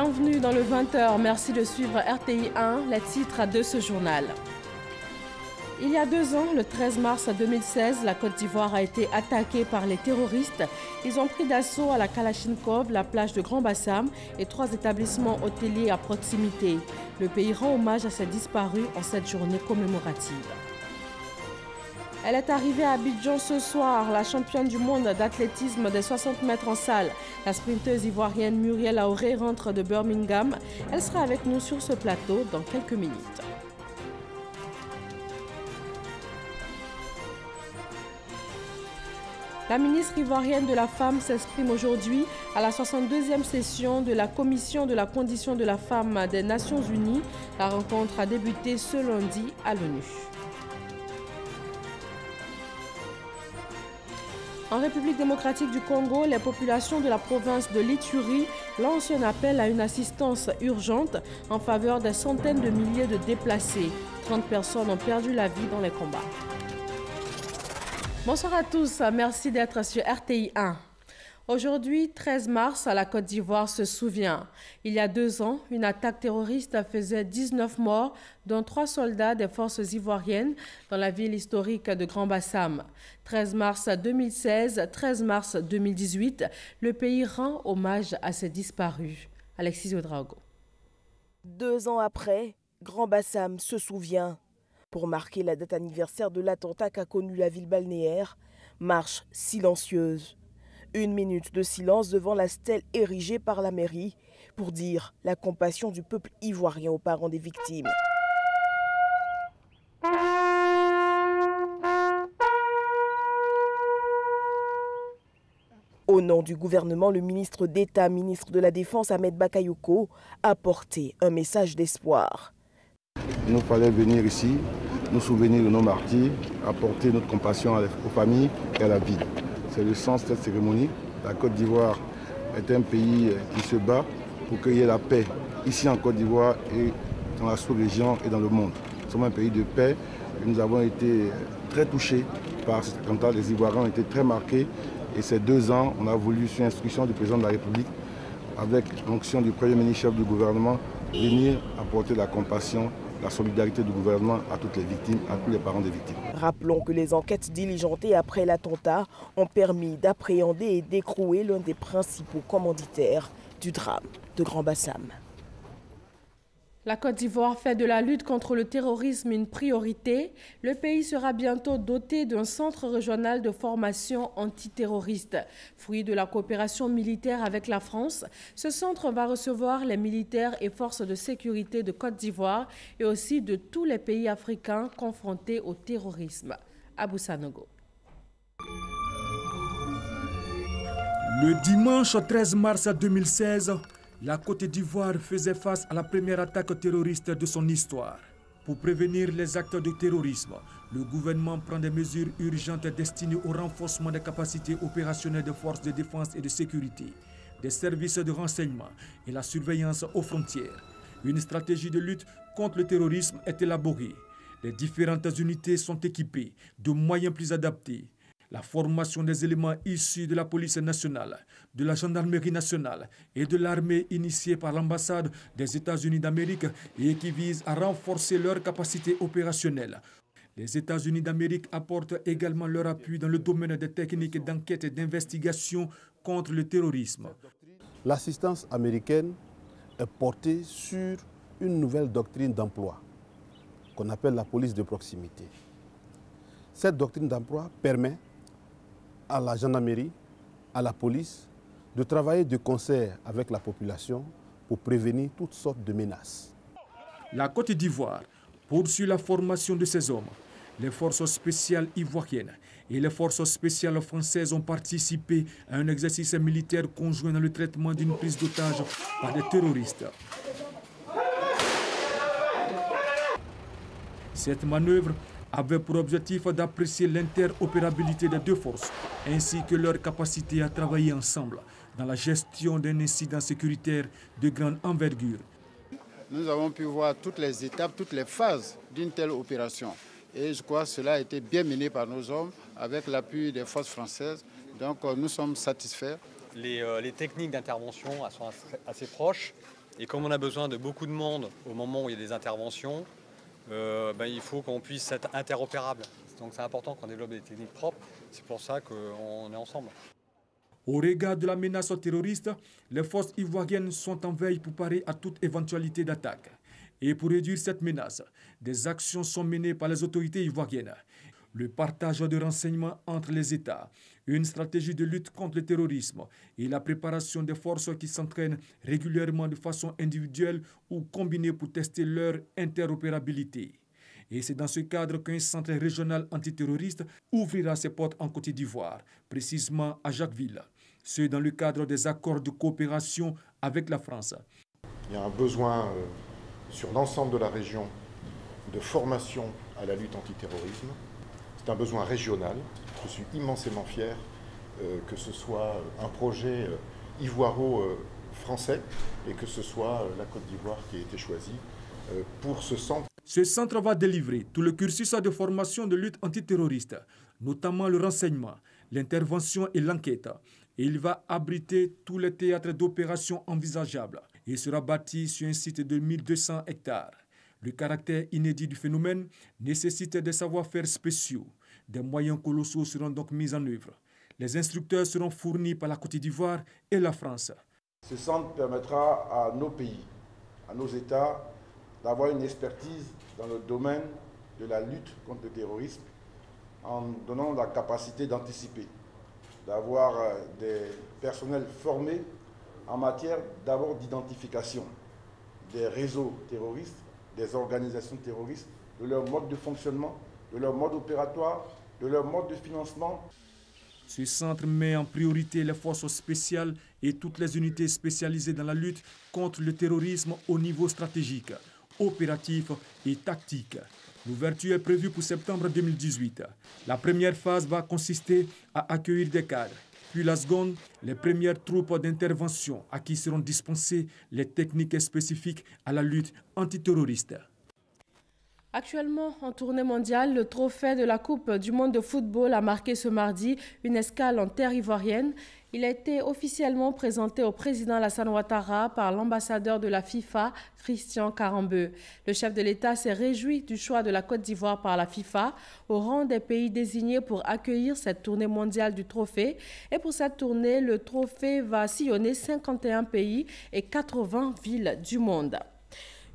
Bienvenue dans le 20h. Merci de suivre RTI 1, les titres de ce journal. Il y a 2 ans, le 13 mars 2016, la Côte d'Ivoire a été attaquée par les terroristes. Ils ont pris d'assaut à la Kalachnikov, la plage de Grand-Bassam et 3 établissements hôteliers à proximité. Le pays rend hommage à ses disparus en cette journée commémorative. Elle est arrivée à Abidjan ce soir, la championne du monde d'athlétisme des 60 mètres en salle. La sprinteuse ivoirienne Muriel Auré rentre de Birmingham. Elle sera avec nous sur ce plateau dans quelques minutes. La ministre ivoirienne de la Femme s'exprime aujourd'hui à la 62e session de la Commission de la condition de la femme des Nations Unies. La rencontre a débuté ce lundi à l'ONU. En République démocratique du Congo, les populations de la province de l'Ituri lancent un appel à une assistance urgente en faveur des centaines de milliers de déplacés. 30 personnes ont perdu la vie dans les combats. Bonsoir à tous, merci d'être sur RTI 1. Aujourd'hui, 13 mars, la Côte d'Ivoire se souvient. Il y a 2 ans, une attaque terroriste faisait 19 morts, dont 3 soldats des forces ivoiriennes dans la ville historique de Grand-Bassam. 13 mars 2016, 13 mars 2018, le pays rend hommage à ses disparus. Alexis Ouedraogo. 2 ans après, Grand-Bassam se souvient. Pour marquer la date anniversaire de l'attentat qu'a connu la ville balnéaire, marche silencieuse. 1 minute de silence devant la stèle érigée par la mairie pour dire la compassion du peuple ivoirien aux parents des victimes. Au nom du gouvernement, le ministre d'État, ministre de la Défense, Ahmed Bakayoko, a porté un message d'espoir. Il nous fallait venir ici, nous souvenir de nos martyrs, apporter notre compassion aux familles et à la ville. C'est le sens de cette cérémonie. La Côte d'Ivoire est un pays qui se bat pour qu'il y ait la paix ici en Côte d'Ivoire et dans la sous-région et dans le monde. Nous sommes un pays de paix. Nous avons été très touchés par cet attentat. Les Ivoiriens ont été très marqués. Et ces 2 ans, on a voulu, sur instruction du président de la République, avec l'onction du Premier ministre chef du gouvernement, venir apporter la compassion, la solidarité du gouvernement à toutes les victimes, à tous les parents des victimes. Rappelons que les enquêtes diligentées après l'attentat ont permis d'appréhender et d'écrouer l'un des principaux commanditaires du drame de Grand-Bassam. La Côte d'Ivoire fait de la lutte contre le terrorisme une priorité. Le pays sera bientôt doté d'un centre régional de formation antiterroriste. Fruit de la coopération militaire avec la France, ce centre va recevoir les militaires et forces de sécurité de Côte d'Ivoire et aussi de tous les pays africains confrontés au terrorisme. Abou Sanogo. Le dimanche 13 mars 2016, la Côte d'Ivoire faisait face à la première attaque terroriste de son histoire. Pour prévenir les actes de terrorisme, le gouvernement prend des mesures urgentes destinées au renforcement des capacités opérationnelles des forces de défense et de sécurité, des services de renseignement et la surveillance aux frontières. Une stratégie de lutte contre le terrorisme est élaborée. Les différentes unités sont équipées de moyens plus adaptés. La formation des éléments issus de la police nationale, de la gendarmerie nationale et de l'armée initiée par l'ambassade des États-Unis d'Amérique et qui vise à renforcer leurs capacités opérationnelles. Les États-Unis d'Amérique apportent également leur appui dans le domaine des techniques d'enquête et d'investigation contre le terrorisme. L'assistance américaine est portée sur une nouvelle doctrine d'emploi qu'on appelle la police de proximité. Cette doctrine d'emploi permet à la gendarmerie, à la police, de travailler de concert avec la population pour prévenir toutes sortes de menaces. La Côte d'Ivoire poursuit la formation de ces hommes. Les forces spéciales ivoiriennes et les forces spéciales françaises ont participé à un exercice militaire conjoint dans le traitement d'une prise d'otage par des terroristes. Cette manœuvre avait pour objectif d'apprécier l'interopérabilité des 2 forces, ainsi que leur capacité à travailler ensemble dans la gestion d'un incident sécuritaire de grande envergure. Nous avons pu voir toutes les étapes, toutes les phases d'une telle opération. Et je crois que cela a été bien mené par nos hommes avec l'appui des forces françaises. Donc nous sommes satisfaits. Les techniques d'intervention sont assez proches. Et comme on a besoin de beaucoup de monde au moment où il y a des interventions, il faut qu'on puisse être interopérable. Donc c'est important qu'on développe des techniques propres. C'est pour ça qu'on est ensemble. Au regard de la menace terroriste, les forces ivoiriennes sont en veille pour parer à toute éventualité d'attaque. Et pour réduire cette menace, des actions sont menées par les autorités ivoiriennes. Le partage de renseignements entre les États, une stratégie de lutte contre le terrorisme et la préparation des forces qui s'entraînent régulièrement de façon individuelle ou combinée pour tester leur interopérabilité. Et c'est dans ce cadre qu'un centre régional antiterroriste ouvrira ses portes en Côte d'Ivoire, précisément à Jacquesville. Ce dans le cadre des accords de coopération avec la France. Il y a un besoin sur l'ensemble de la région de formation à la lutte antiterrorisme. C'est un besoin régional. Je suis immensément fier que ce soit un projet ivoiro-français et que ce soit la Côte d'Ivoire qui ait été choisie pour ce centre. Ce centre va délivrer tout le cursus de formation de lutte antiterroriste, notamment le renseignement, l'intervention et l'enquête. Et il va abriter tous les théâtres d'opérations envisageables. Il sera bâti sur un site de 1200 hectares. Le caractère inédit du phénomène nécessite des savoir-faire spéciaux. Des moyens colossaux seront donc mis en œuvre. Les instructeurs seront fournis par la Côte d'Ivoire et la France. Ce centre permettra à nos pays, à nos États, d'avoir une expertise dans le domaine de la lutte contre le terrorisme en donnant la capacité d'anticiper, d'avoir des personnels formés en matière d'abord d'identification des réseaux terroristes, des organisations terroristes, de leur mode de fonctionnement, de leur mode opératoire, de leur mode de financement. Ce centre met en priorité les forces spéciales et toutes les unités spécialisées dans la lutte contre le terrorisme au niveau stratégique, opératif et tactique. L'ouverture est prévue pour septembre 2018. La première phase va consister à accueillir des cadres. Puis la seconde, les premières troupes d'intervention à qui seront dispensées les techniques spécifiques à la lutte antiterroriste. Actuellement en tournée mondiale, le trophée de la Coupe du monde de football a marqué ce mardi une escale en terre ivoirienne. Il a été officiellement présenté au président Alassane Ouattara par l'ambassadeur de la FIFA, Christian Karembeu. Le chef de l'État s'est réjoui du choix de la Côte d'Ivoire par la FIFA au rang des pays désignés pour accueillir cette tournée mondiale du trophée. Et pour cette tournée, le trophée va sillonner 51 pays et 80 villes du monde.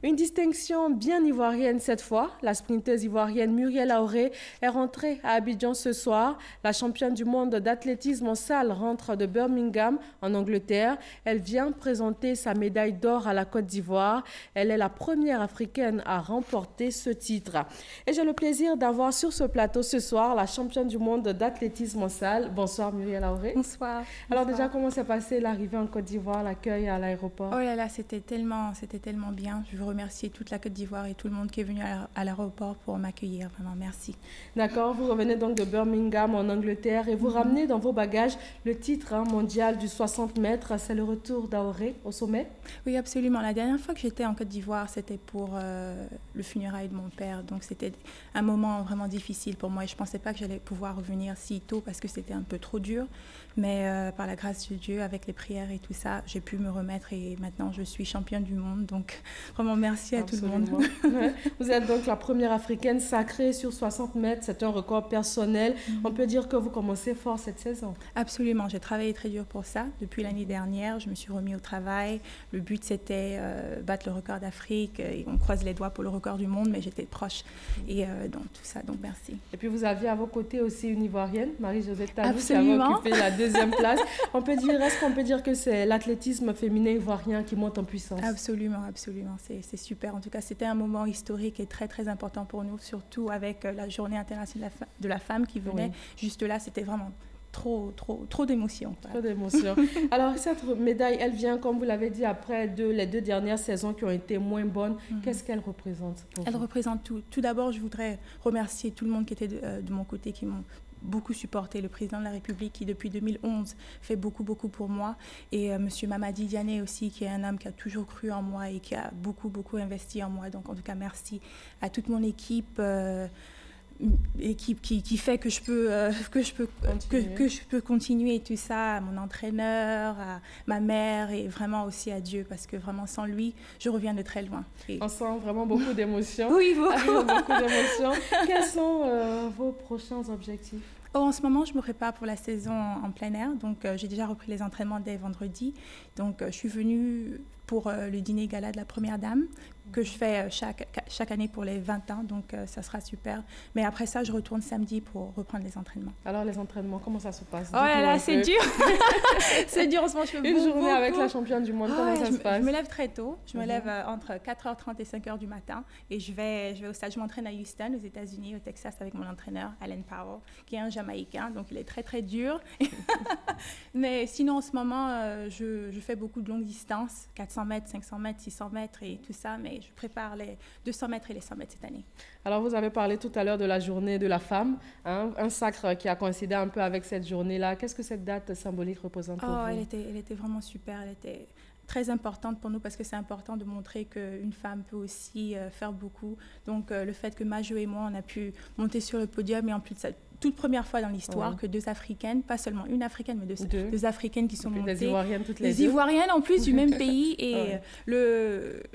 Une distinction bien ivoirienne cette fois. La sprinteuse ivoirienne Muriel Auré est rentrée à Abidjan ce soir. La championne du monde d'athlétisme en salle rentre de Birmingham en Angleterre. Elle vient présenter sa médaille d'or à la Côte d'Ivoire. Elle est la première africaine à remporter ce titre. Et j'ai le plaisir d'avoir sur ce plateau ce soir la championne du monde d'athlétisme en salle. Bonsoir Muriel Auré. Bonsoir. Alors déjà, comment s'est passé l'arrivée en Côte d'Ivoire, l'accueil à l'aéroport? Oh là là, c'était tellement bien. Je veux remercier toute la Côte d'Ivoire et tout le monde qui est venu à l'aéroport pour m'accueillir. Vraiment, merci. D'accord, vous revenez donc de Birmingham en Angleterre et vous ramenez dans vos bagages le titre mondial du 60 mètres. C'est le retour d'Auré au sommet? Oui, absolument. La dernière fois que j'étais en Côte d'Ivoire, c'était pour le funérail de mon père. Donc, c'était un moment vraiment difficile pour moi et je ne pensais pas que j'allais pouvoir revenir si tôt parce que c'était un peu trop dur. Mais par la grâce de Dieu, avec les prières et tout ça, j'ai pu me remettre et maintenant je suis championne du monde. Donc, vraiment, merci à tout le monde. Vous êtes donc la première africaine sacrée sur 60 mètres. C'est un record personnel. On peut dire que vous commencez fort cette saison. Absolument. J'ai travaillé très dur pour ça. Depuis l'année dernière, je me suis remis au travail. Le but, c'était battre le record d'Afrique. Et on croise les doigts pour le record du monde, mais j'étais proche. Et donc, tout ça, donc merci. Et puis, vous aviez à vos côtés aussi une Ivoirienne, Marie-Josette Tanou, qui avait occupé la deuxième place. Est-ce qu'on peut dire que c'est l'athlétisme féminin ivoirien qui monte en puissance? Absolument, absolument. C'est super. En tout cas, c'était un moment historique et très, très important pour nous, surtout avec la Journée internationale de la femme qui venait. Oui. Juste là, c'était vraiment trop d'émotions. Trop d'émotions. Alors, cette médaille, elle vient, comme vous l'avez dit, après les deux dernières saisons qui ont été moins bonnes. Qu'est-ce qu'elle représente pour vous? Elle représente tout. Tout d'abord, je voudrais remercier tout le monde qui était de mon côté, qui m'ont beaucoup supporté, le président de la République qui depuis 2011 fait beaucoup pour moi et monsieur Mamadi Diané aussi qui est un homme qui a toujours cru en moi et qui a beaucoup investi en moi. Donc en tout cas merci à toute mon équipe, qui fait que je peux continuer tout ça, à mon entraîneur, à ma mère et vraiment aussi à Dieu, parce que vraiment sans lui, je reviens de très loin. On sent vraiment beaucoup d'émotions. Oui, beaucoup. Beaucoup d'émotions. Quels sont vos prochains objectifs? En ce moment, je me prépare pour la saison en plein air. Donc, j'ai déjà repris les entraînements dès vendredi. Donc, je suis venue pour le dîner gala de la Première Dame, que je fais chaque année pour les 20 ans. Donc, ça sera super. Mais après ça, je retourne samedi pour reprendre les entraînements. Alors, les entraînements, comment ça se passe? Oh là là, c'est dur. C'est dur en ce moment. Je fais une journée avec la championne du monde, comment ça se passe? Je me lève très tôt. Je me lève entre 4h30 et 5h du matin. Et je vais au stade. Je m'entraîne à Houston, aux États-Unis, au Texas, avec mon entraîneur, Alan Powell, qui est un Jamaïcain. Donc, il est très, très dur. Mais sinon, en ce moment, je fais beaucoup de longues distances, 400 mètres, 500 mètres, 600 mètres et tout ça. Mais je prépare les 200 mètres et les 100 mètres cette année. Alors, vous avez parlé tout à l'heure de la journée de la femme, hein, un sacre qui a coïncidé un peu avec cette journée-là. Qu'est-ce que cette date symbolique représente pour vous? Elle était vraiment super. Elle était très importante pour nous parce que c'est important de montrer qu'une femme peut aussi faire beaucoup. Donc, le fait que Majo et moi, on a pu monter sur le podium et en plus de ça, toute première fois dans l'histoire que deux Africaines, pas seulement une Africaine, mais deux Africaines qui sont montées. Des Ivoiriennes toutes les deux. Des Ivoiriennes en plus du même pays. Et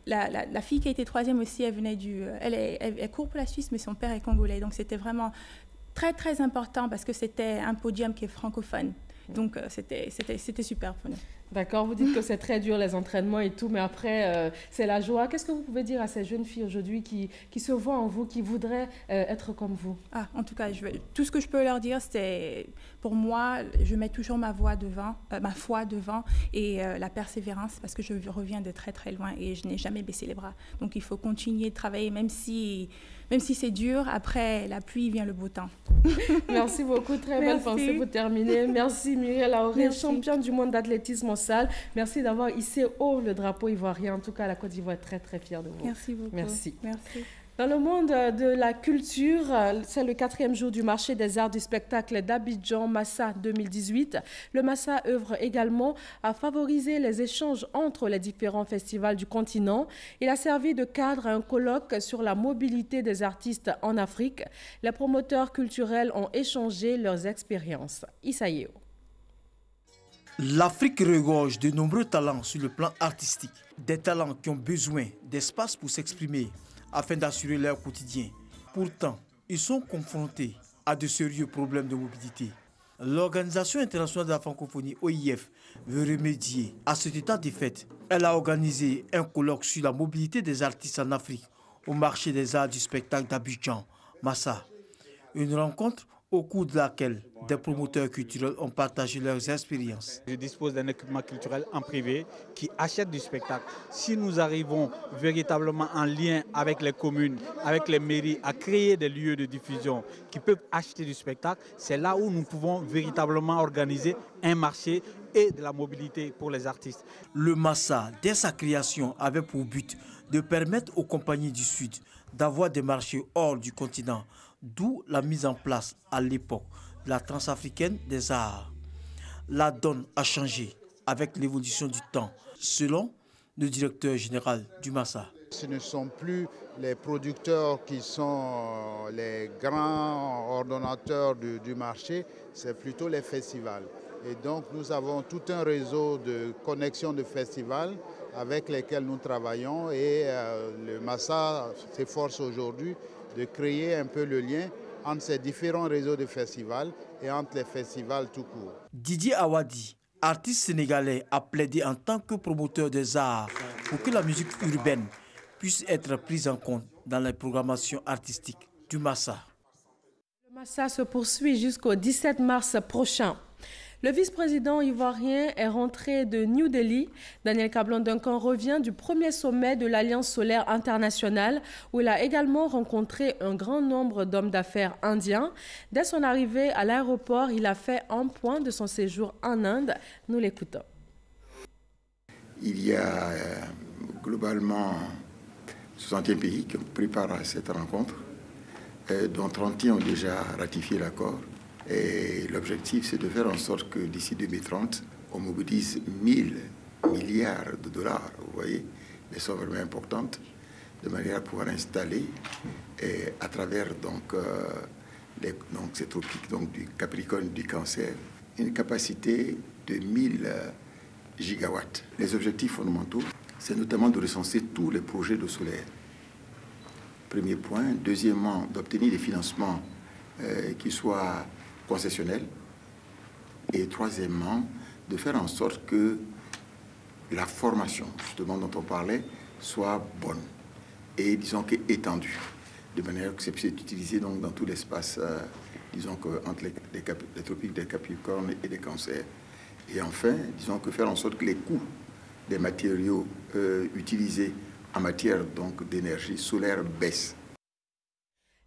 la fille qui a été troisième aussi, elle venait elle court pour la Suisse, mais son père est congolais. Donc c'était vraiment très, très important parce que c'était un podium qui est francophone. Donc c'était super pour nous. D'accord, vous dites que c'est très dur les entraînements et tout, mais après c'est la joie. Qu'est-ce que vous pouvez dire à ces jeunes filles aujourd'hui qui se voient en vous, qui voudraient être comme vous? En tout cas, tout ce que je peux leur dire, c'est pour moi, je mets toujours ma foi devant et la persévérance parce que je reviens de très très loin et je n'ai jamais baissé les bras. Donc il faut continuer de travailler même si c'est dur. Après la pluie vient le beau temps. Merci beaucoup, très belle pensée pour terminer. Merci Muriel Aoré, championne du monde d'athlétisme en salle. Merci d'avoir hissé haut le drapeau ivoirien. En tout cas, la Côte d'Ivoire est très très fière de vous. Merci beaucoup. Merci. Merci. Dans le monde de la culture, c'est le 4e jour du marché des arts du spectacle d'Abidjan Massa 2018. Le Massa œuvre également à favoriser les échanges entre les différents festivals du continent. Il a servi de cadre à un colloque sur la mobilité des artistes en Afrique. Les promoteurs culturels ont échangé leurs expériences. Issa Yeo. L'Afrique regorge de nombreux talents sur le plan artistique. Des talents qui ont besoin d'espace pour s'exprimer afin d'assurer leur quotidien. Pourtant, ils sont confrontés à de sérieux problèmes de mobilité. L'Organisation internationale de la francophonie, OIF, veut remédier à cet état de fait. Elle a organisé un colloque sur la mobilité des artistes en Afrique au marché des arts du spectacle d'Abidjan, Massa. Une rencontre au cours de laquelle des promoteurs culturels ont partagé leurs expériences. Je dispose d'un équipement culturel en privé qui achète du spectacle. Si nous arrivons véritablement en lien avec les communes, avec les mairies, à créer des lieux de diffusion qui peuvent acheter du spectacle, c'est là où nous pouvons véritablement organiser un marché et de la mobilité pour les artistes. Le Massa, dès sa création, avait pour but de permettre aux compagnies du Sud d'avoir des marchés hors du continent, d'où la mise en place à l'époque de la Transafricaine des arts. La donne a changé avec l'évolution du temps, selon le directeur général du Massa. Ce ne sont plus les producteurs qui sont les grands ordonnateurs du marché, c'est plutôt les festivals. Et donc nous avons tout un réseau de connexions de festivals avec lesquels nous travaillons et le Massa s'efforce aujourd'hui de créer un peu le lien entre ces différents réseaux de festivals et entre les festivals tout court. Didier Awadi, artiste sénégalais, a plaidé en tant que promoteur des arts pour que la musique urbaine puisse être prise en compte dans les programmations artistiques du Massa. Le Massa se poursuit jusqu'au 17 mars prochain. Le vice-président ivoirien est rentré de New Delhi. Daniel Kablan-Duncan revient du premier sommet de l'Alliance solaire internationale où il a également rencontré un grand nombre d'hommes d'affaires indiens. Dès son arrivée à l'aéroport, il a fait un point de son séjour en Inde. Nous l'écoutons. Il y a globalement 61 pays qui ont pris part à cette rencontre, dont 31 ont déjà ratifié l'accord. Et l'objectif, c'est de faire en sorte que d'ici 2030, on mobilise 1000 milliards de dollars. Vous voyez, des sommes vraiment importantes, de manière à pouvoir installer, à travers donc donc ces tropiques, donc du Capricorne, du Cancer, une capacité de 1000 gigawatts. Les objectifs fondamentaux, c'est notamment de recenser tous les projets de solaire. Premier point. Deuxièmement, d'obtenir des financements qui soient concessionnels. Et troisièmement, de faire en sorte que la formation, justement, dont on parlait, soit bonne et, disons, étendue, de manière que ça puisse être utilisé donc, dans tout l'espace, disons, entre les tropiques des Capricornes et des Cancers. Et enfin, disons, que faire en sorte que les coûts des matériaux utilisés en matière d'énergie solaire baissent.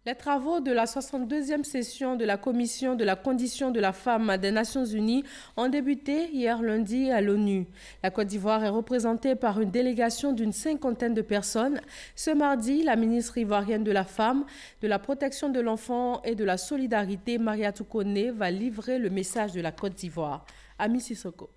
Les travaux de la 62e session de la Commission de la condition de la femme des Nations Unies ont débuté hier lundi à l'ONU. La Côte d'Ivoire est représentée par une délégation d'une 50aine de personnes. Ce mardi, la ministre ivoirienne de la Femme, de la Protection de l'Enfant et de la Solidarité, Mariatou Koné, va livrer le message de la Côte d'Ivoire. Ami Sissoko.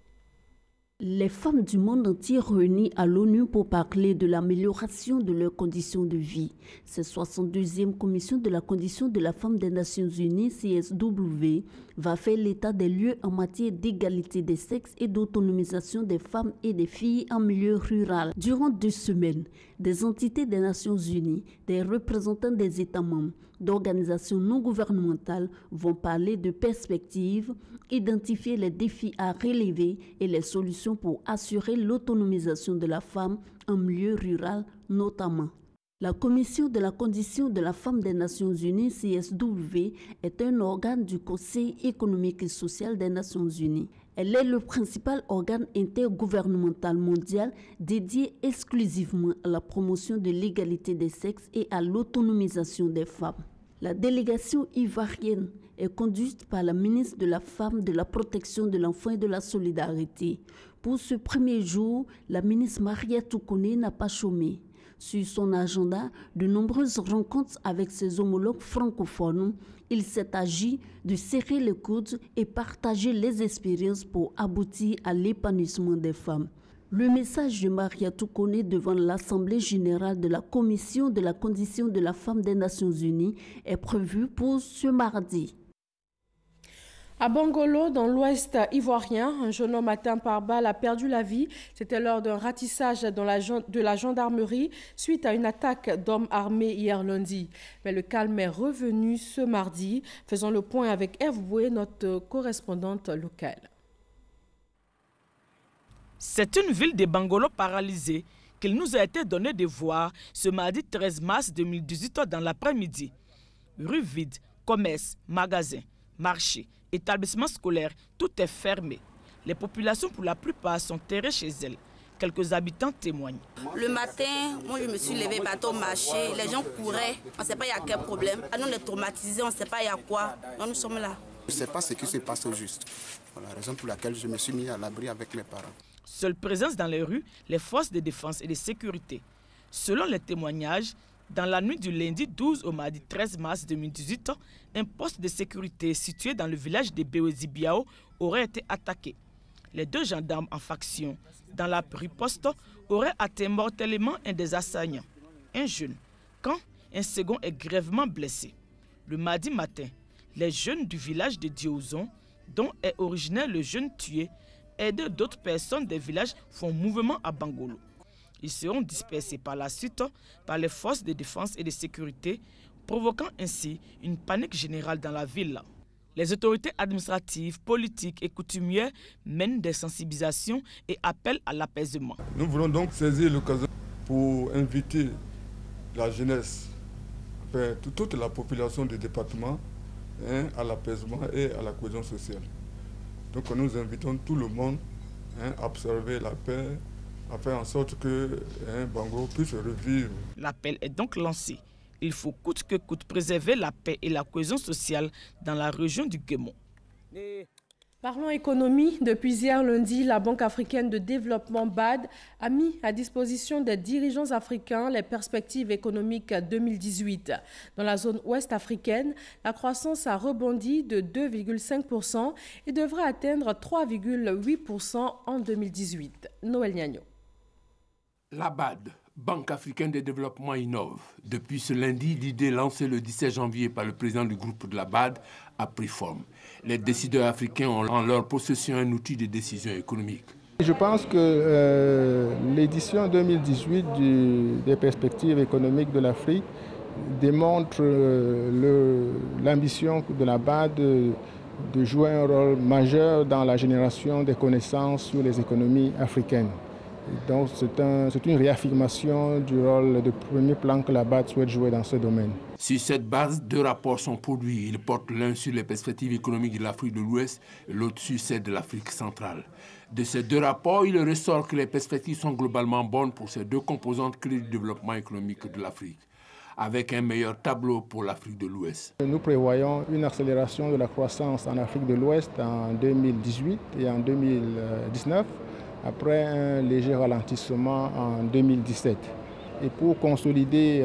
Les femmes du monde entier réunies à l'ONU pour parler de l'amélioration de leurs conditions de vie. Cette 62e commission de la condition de la femme des Nations Unies, CSW, va faire l'état des lieux en matière d'égalité des sexes et d'autonomisation des femmes et des filles en milieu rural. Durant 2 semaines, des entités des Nations Unies, des représentants des États membres, d'organisations non gouvernementales vont parler de perspectives, identifier les défis à relever et les solutions pour assurer l'autonomisation de la femme en milieu rural notamment. La Commission de la condition de la femme des Nations Unies, CSW, est un organe du Conseil économique et social des Nations Unies. Elle est le principal organe intergouvernemental mondial dédié exclusivement à la promotion de l'égalité des sexes et à l'autonomisation des femmes. La délégation ivoirienne est conduite par la ministre de la Femme, de la Protection de l'Enfant et de la Solidarité. Pour ce premier jour, la ministre Mariatou Koné n'a pas chômé. Sur son agenda, de nombreuses rencontres avec ses homologues francophones. Il s'est agi de serrer les coudes et partager les expériences pour aboutir à l'épanouissement des femmes. Le message de Mariatou Koné devant l'Assemblée générale de la Commission de la condition de la femme des Nations Unies est prévu pour ce mardi. À Bangolo, dans l'ouest ivoirien, un jeune homme atteint par balle a perdu la vie. C'était lors d'un ratissage de la gendarmerie suite à une attaque d'hommes armés hier lundi. Mais le calme est revenu ce mardi. Faisons le point avec Eve Boué, notre correspondante locale. C'est une ville de Bangolo paralysée qu'il nous a été donné de voir ce mardi 13 mars 2018 dans l'après-midi. Rue vide, commerce, magasins, marchés, établissements scolaires, tout est fermé. Les populations pour la plupart sont terrées chez elles. Quelques habitants témoignent. Le matin, moi je me suis levée, bateau marché, les gens couraient, on ne sait pas il y a quel problème. Nous on est traumatisés, on ne sait pas il y a quoi. Donc nous sommes là. Je ne sais pas ce qui se passe au juste. Voilà la raison pour laquelle je me suis mis à l'abri avec mes parents. Seule présence dans les rues, les forces de défense et de sécurité. Selon les témoignages, dans la nuit du lundi 12 au mardi 13 mars 2018, un poste de sécurité situé dans le village de Béoezi-Biao aurait été attaqué. Les 2 gendarmes en faction dans la riposte auraient atteint mortellement un des assaillants, un jeune, quand un second est grièvement blessé. Le mardi matin, les jeunes du village de Diozon, dont est originaire le jeune tué, et d'autres personnes des villages font mouvement à Bangolo. Ils seront dispersés par la suite par les forces de défense et de sécurité, provoquant ainsi une panique générale dans la ville. Les autorités administratives, politiques et coutumières mènent des sensibilisations et appellent à l'apaisement. Nous voulons donc saisir l'occasion pour inviter la jeunesse, enfin, toute la population du département à l'apaisement et à la cohésion sociale. Donc nous invitons tout le monde à observer la paix, à faire en sorte que Bango puisse revivre. L'appel est donc lancé. Il faut coûte que coûte préserver la paix et la cohésion sociale dans la région du Guémon. Parlons économie. Depuis hier lundi, la Banque africaine de développement BAD a mis à disposition des dirigeants africains les perspectives économiques 2018. Dans la zone ouest africaine, la croissance a rebondi de 2,5% et devrait atteindre 3,8% en 2018. Noël Niagno. La BAD, Banque africaine de développement innove. Depuis ce lundi, l'idée lancée le 17 janvier par le président du groupe de la BAD a pris forme. Les décideurs africains ont en leur possession un outil de décision économique. Je pense que l'édition 2018 des perspectives économiques de l'Afrique démontre l'ambition de la BAD de jouer un rôle majeur dans la génération des connaissances sur les économies africaines. Et donc c'est une réaffirmation du rôle de premier plan que la BAD souhaite jouer dans ce domaine. Sur cette base, 2 rapports sont produits. Ils portent l'un sur les perspectives économiques de l'Afrique de l'Ouest et l'autre sur celles de l'Afrique centrale. De ces 2 rapports, il ressort que les perspectives sont globalement bonnes pour ces 2 composantes clés du développement économique de l'Afrique, avec un meilleur tableau pour l'Afrique de l'Ouest. Nous prévoyons une accélération de la croissance en Afrique de l'Ouest en 2018 et en 2019, après un léger ralentissement en 2017. Et pour consolider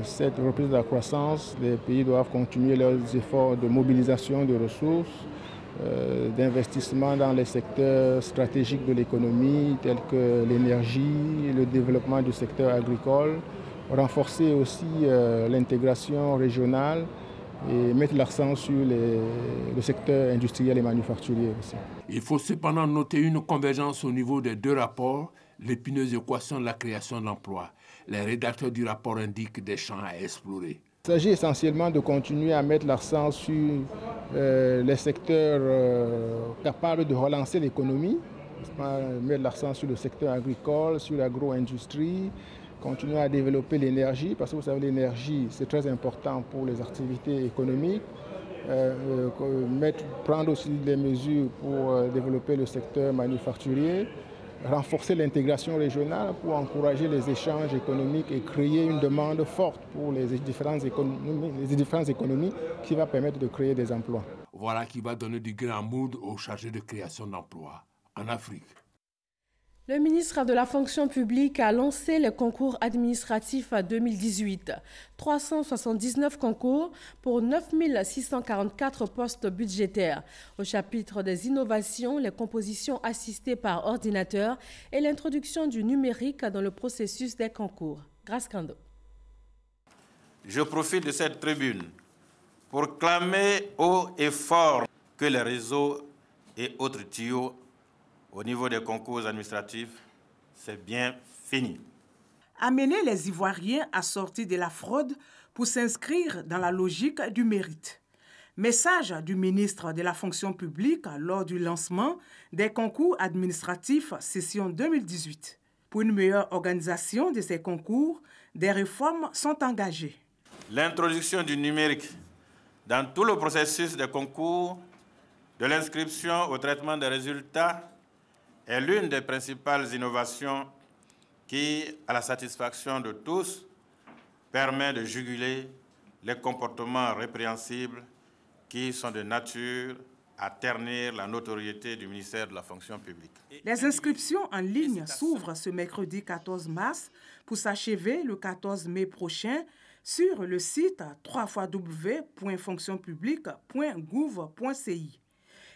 cette reprise de la croissance, les pays doivent continuer leurs efforts de mobilisation de ressources, d'investissement dans les secteurs stratégiques de l'économie, tels que l'énergie, le développement du secteur agricole, renforcer aussi l'intégration régionale et mettre l'accent sur le secteur industriel et manufacturier aussi. Il faut cependant noter une convergence au niveau des 2 rapports, l'épineuse équation de la création d'emplois. Les rédacteurs du rapport indiquent des champs à explorer. Il s'agit essentiellement de continuer à mettre l'accent sur les secteurs capables de relancer l'économie, mettre l'accent sur le secteur agricole, sur l'agro-industrie, continuer à développer l'énergie, parce que vous savez, l'énergie, c'est très important pour les activités économiques. Prendre aussi des mesures pour développer le secteur manufacturier, renforcer l'intégration régionale pour encourager les échanges économiques et créer une demande forte pour les différentes économies qui va permettre de créer des emplois. Voilà qui va donner du grand mood aux chargés de création d'emplois en Afrique. Le ministre de la fonction publique a lancé le concours administratif 2018. 379 concours pour 9 644 postes budgétaires. Au chapitre des innovations, les compositions assistées par ordinateur et l'introduction du numérique dans le processus des concours. Grâce Kando. Je profite de cette tribune pour clamer haut et fort que les réseaux et autres tuyaux au niveau des concours administratifs, c'est bien fini. Amener les Ivoiriens à sortir de la fraude pour s'inscrire dans la logique du mérite. Message du ministre de la fonction publique lors du lancement des concours administratifs session 2018. Pour une meilleure organisation de ces concours, des réformes sont engagées. L'introduction du numérique dans tout le processus des concours, de l'inscription au traitement des résultats, est l'une des principales innovations qui, à la satisfaction de tous, permet de juguler les comportements répréhensibles qui sont de nature à ternir la notoriété du ministère de la fonction publique. Les inscriptions en ligne s'ouvrent ce mercredi 14 mars pour s'achever le 14 mai prochain sur le site www.fonctionpublique.gouv.ci.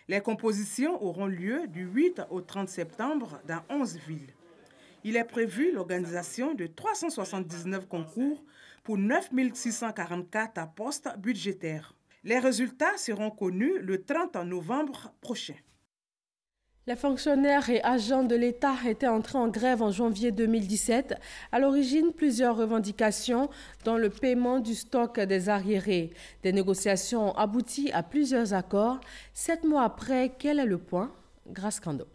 Les compositions auront lieu du 8 au 30 septembre dans 11 villes. Il est prévu l'organisation de 379 concours pour 9 644 postes budgétaires. Les résultats seront connus le 30 novembre prochain. Les fonctionnaires et agents de l'État étaient entrés en grève en janvier 2017. À l'origine, plusieurs revendications, dont le paiement du stock des arriérés. Des négociations ont abouti à plusieurs accords. 7 mois après, quel est le point? Grâce Kando.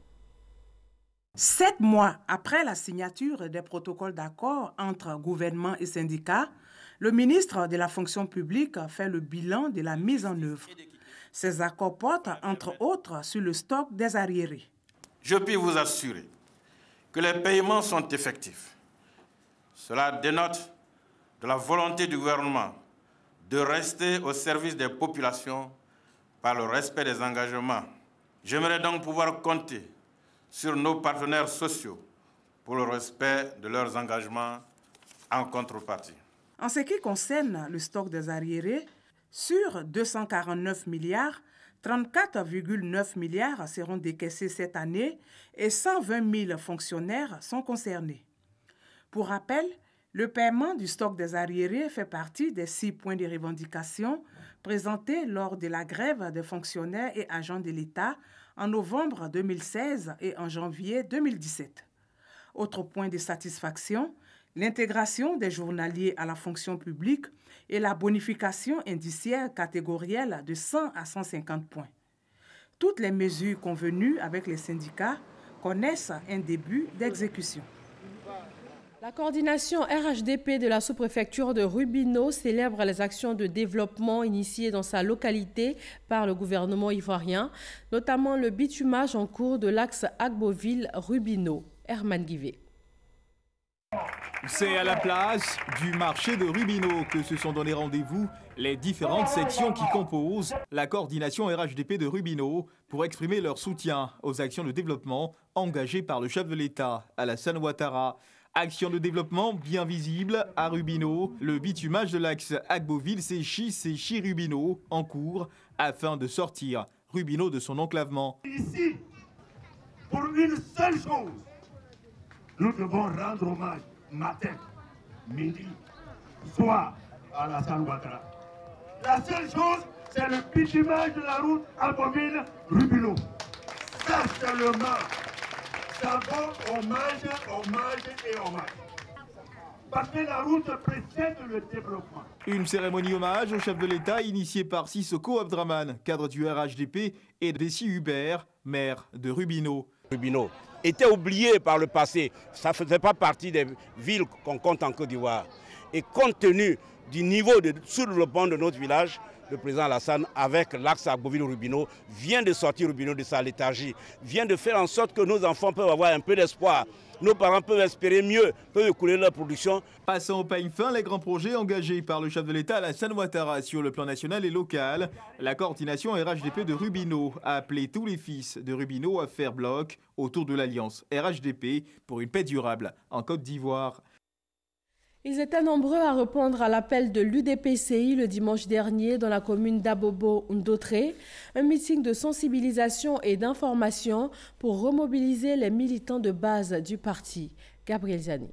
7 mois après la signature des protocoles d'accord entre gouvernement et syndicats, le ministre de la fonction publique fait le bilan de la mise en œuvre. Ces accords portent, entre autres, sur le stock des arriérés. Je puis vous assurer que les paiements sont effectifs. Cela dénote de la volonté du gouvernement de rester au service des populations par le respect des engagements. J'aimerais donc pouvoir compter sur nos partenaires sociaux pour le respect de leurs engagements en contrepartie. En ce qui concerne le stock des arriérés, sur 249 milliards, 34,9 milliards seront décaissés cette année et 120 000 fonctionnaires sont concernés. Pour rappel, Le paiement du stock des arriérés fait partie des 6 points de revendication présentés lors de la grève des fonctionnaires et agents de l'État en novembre 2016 et en janvier 2017. Autre point de satisfaction, l'intégration des journaliers à la fonction publique et la bonification indiciaire catégorielle de 100 à 150 points. Toutes les mesures convenues avec les syndicats connaissent un début d'exécution. La coordination RHDP de la sous-préfecture de Rubino célèbre les actions de développement initiées dans sa localité par le gouvernement ivoirien, notamment le bitumage en cours de l'axe Agboville-Rubino. Herman Guivet. C'est à la place du marché de Rubino que se sont donné rendez-vous les différentes sections qui composent la coordination RHDP de Rubino pour exprimer leur soutien aux actions de développement engagées par le chef de l'État, Alassane Ouattara. Action de développement bien visible à Rubino, le bitumage de l'axe Agboville-Séchi-Rubino en cours afin de sortir Rubino de son enclavement. Ici, pour une seule chose, nous devons rendre hommage matin, midi, soir à Alassane Ouattara. La seule chose, c'est le bitumage de la route Agboville-Rubino. Ça seulement. Ça vaut hommage, hommage et hommage. Parce que la route précède le développement. Une cérémonie hommage au chef de l'État initiée par Sissoko Abdraman, cadre du RHDP, et Dessy Hubert, maire de Rubino. Rubino était oublié par le passé. Ça ne faisait pas partie des villes qu'on compte en Côte d'Ivoire. Et compte tenu du niveau de sous-développement de notre village, le président Alassane, avec l'axe Agboville-Rubino, vient de sortir Rubino de sa léthargie, vient de faire en sorte que nos enfants peuvent avoir un peu d'espoir. Nos parents peuvent espérer mieux, peuvent écouler leur production. Passant au peigne fin, les grands projets engagés par le chef de l'État Alassane Ouattara sur le plan national et local. La coordination RHDP de Rubino a appelé tous les fils de Rubino à faire bloc autour de l'alliance RHDP pour une paix durable en Côte d'Ivoire. Ils étaient nombreux à répondre à l'appel de l'UDPCI le dimanche dernier dans la commune d'Abobo-Ndotré, un meeting de sensibilisation et d'information pour remobiliser les militants de base du parti. Gabriel Zani.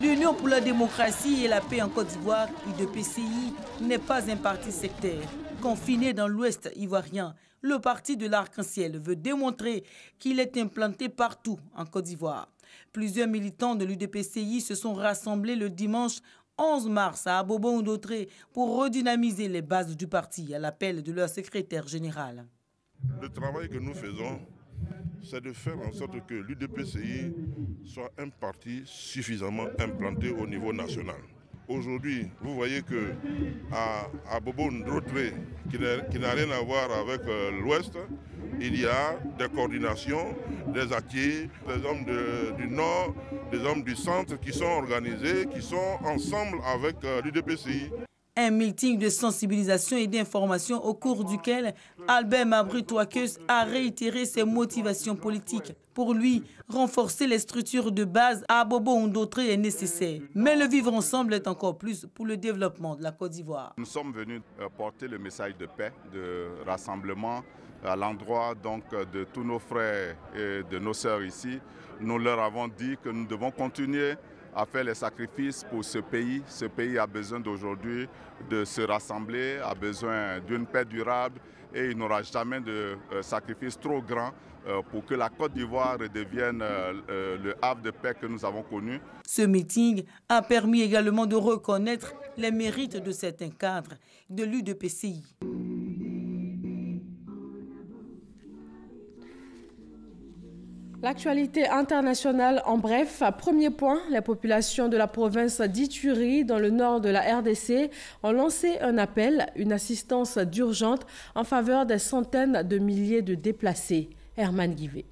L'Union pour la démocratie et la paix en Côte d'Ivoire, UDPCI, n'est pas un parti sectaire. Confiné dans l'ouest ivoirien, le parti de l'Arc-en-Ciel veut démontrer qu'il est implanté partout en Côte d'Ivoire. Plusieurs militants de l'UDPCI se sont rassemblés le dimanche 11 mars à Abobo-Ndotré pour redynamiser les bases du parti à l'appel de leur secrétaire général. Le travail que nous faisons, c'est de faire en sorte que l'UDPCI soit un parti suffisamment implanté au niveau national. Aujourd'hui, vous voyez que à Abobo-Ndotré, qui n'a rien à voir avec l'Ouest, il y a des coordinations, des acquis, des hommes du Nord, des hommes du Centre qui sont organisés, qui sont ensemble avec l'UDPCI. Un meeting de sensibilisation et d'information au cours duquel Albert Mabry-Touakeus a réitéré ses motivations politiques. Pour lui, renforcer les structures de base à Abobo-Ndotré est nécessaire. Mais le vivre ensemble est encore plus pour le développement de la Côte d'Ivoire. Nous sommes venus porter le message de paix, de rassemblement à l'endroit donc de tous nos frères et de nos sœurs ici. Nous leur avons dit que nous devons continuer à faire les sacrifices pour ce pays. Ce pays a besoin d'aujourd'hui de se rassembler, a besoin d'une paix durable et il n'aura jamais de sacrifice trop grand pour que la Côte d'Ivoire redevienne le havre de paix que nous avons connu. Ce meeting a permis également de reconnaître les mérites de certains cadres de l'UDPCI. L'actualité internationale en bref. Premier point, les populations de la province d'Ituri, dans le nord de la RDC, ont lancé un appel, une assistance d'urgence en faveur des centaines de milliers de déplacés. Herman Guivet.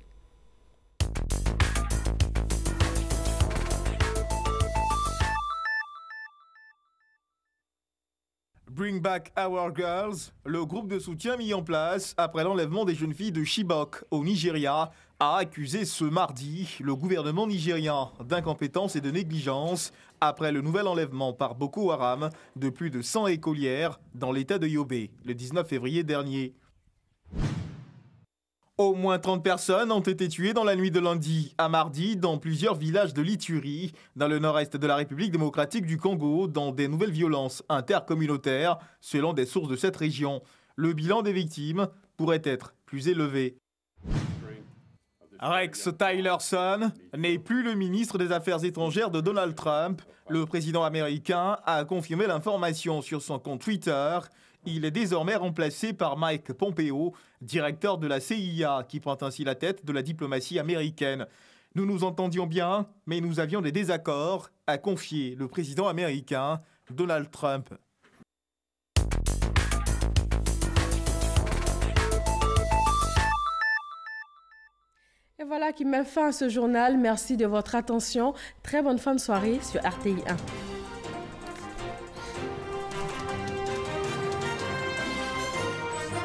Bring Back Our Girls, le groupe de soutien mis en place après l'enlèvement des jeunes filles de Chibok au Nigeria, a accusé ce mardi le gouvernement nigérian d'incompétence et de négligence après le nouvel enlèvement par Boko Haram de plus de 100 écolières dans l'état de Yobe le 19 février dernier. Au moins 30 personnes ont été tuées dans la nuit de lundi à mardi dans plusieurs villages de l'Ituri, dans le nord-est de la République démocratique du Congo, dans des nouvelles violences intercommunautaires, selon des sources de cette région. Le bilan des victimes pourrait être plus élevé. Rex Tillerson n'est plus le ministre des Affaires étrangères de Donald Trump. Le président américain a confirmé l'information sur son compte Twitter. Il est désormais remplacé par Mike Pompeo, directeur de la CIA, qui prend ainsi la tête de la diplomatie américaine. Nous nous entendions bien, mais nous avions des désaccords, a confié le président américain Donald Trump. Et voilà qui met fin à ce journal. Merci de votre attention. Très bonne fin de soirée sur RTI 1.